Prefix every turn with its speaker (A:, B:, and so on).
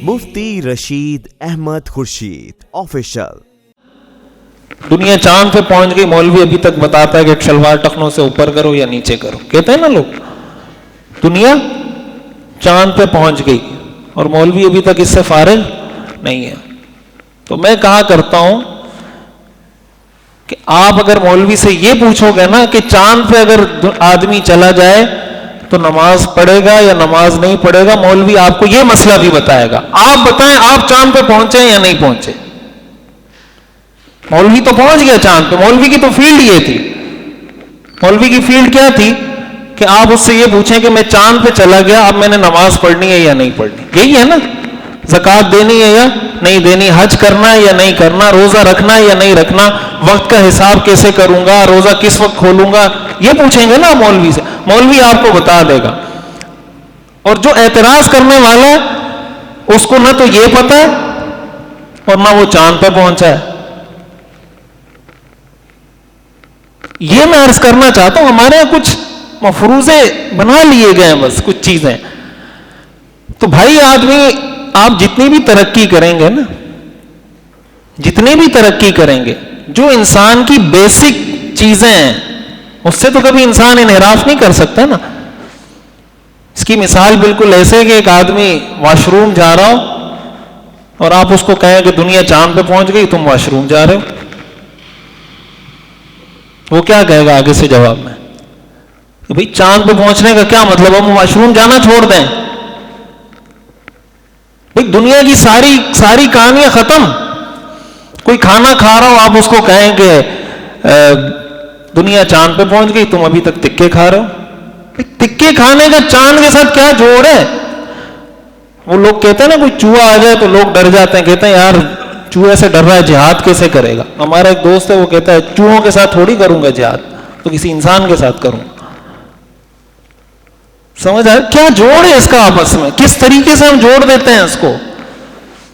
A: مفتی Rashid Ahmad Khurshid official.
B: دنیا چاند پہ پہنچ گئی، مولوی ابھی تک بتاتا ہے کہ شلوار ٹخنوں سے اوپر کرو یا نیچے کرو. کہتے ہیں نا لوگ دنیا چاند پہ پہنچ گئی اور مولوی ابھی تک اس سے فارغ نہیں ہے. تو میں کہا کرتا ہوں کہ آپ اگر مولوی سے یہ پوچھو گے نا کہ چاند پہ اگر آدمی چلا جائے تو نماز پڑھے گا یا نماز نہیں پڑھے گا، مولوی آپ کو یہ مسئلہ بھی بتائے گا. آپ بتائیں آپ چاند پہ پہنچے یا نہیں پہنچے؟ مولوی تو پہنچ گیا چاند پہ. مولوی کی تو فیلڈ یہ تھی. مولوی کی فیلڈ کیا تھی کہ آپ اس سے یہ پوچھیں کہ میں چاند پہ چلا گیا، اب میں نے نماز پڑھنی ہے یا نہیں پڑھنی. یہی ہے نا، زکوٰۃ دینی ہے یا نہیں دینی، حج کرنا ہے یا نہیں کرنا، روزہ رکھنا ہے یا نہیں رکھنا، وقت کا حساب کیسے کروں گا، روزہ کس وقت کھولوں گا، یہ پوچھیں گے نا مولوی سے. مولوی آپ کو بتا دے گا. اور جو اعتراض کرنے والا ہے اس کو نہ تو یہ پتا ہے اور نہ وہ چاند پہ پہنچا ہے. یہ میں عرض کرنا چاہتا ہوں، ہمارے یہاں کچھ مفروضے بنا لیے گئے ہیں بس کچھ چیزیں. تو بھائی آدمی آپ جتنی بھی ترقی کریں گے نا، جتنی بھی ترقی کریں گے، جو انسان کی بیسک چیزیں ہیں اس سے تو کبھی انسان انحراف نہیں کر سکتا نا. اس کی مثال بالکل ایسے کہ ایک آدمی واش روم جا رہا ہو اور آپ اس کو کہیں کہ دنیا چاند پہ پہنچ گئی، تم واش روم جا رہے ہو. وہ کیا کہے گا آگے سے جواب میں کہ بھئی چاند پہ پہنچنے کا کیا مطلب، ہم واش روم جانا چھوڑ دیں؟ بھئی دنیا کی ساری کہانیاں ختم. کوئی کھانا کھا رہا ہو، آپ اس کو کہیں کہ دنیا چاند پہ پہنچ گئی، تم ابھی تک تکے کھا رہے ہو. تکے کھانے کا چاند کے ساتھ کیا جوڑ ہے؟ وہ لوگ کہتے ہیں نا کوئی چوہا آ جائے تو لوگ ڈر جاتے ہیں، کہتے ہیں یار چوہے سے ڈر رہا ہے، جہاد کیسے کرے گا. ہمارا ایک دوست ہے وہ کہتا ہے چوہوں کے ساتھ تھوڑی کروں گا جہاد، تو کسی انسان کے ساتھ کروں. سمجھ آئے کیا جوڑ ہے اس کا آپس میں، کس طریقے سے ہم جوڑ دیتے ہیں اس کو.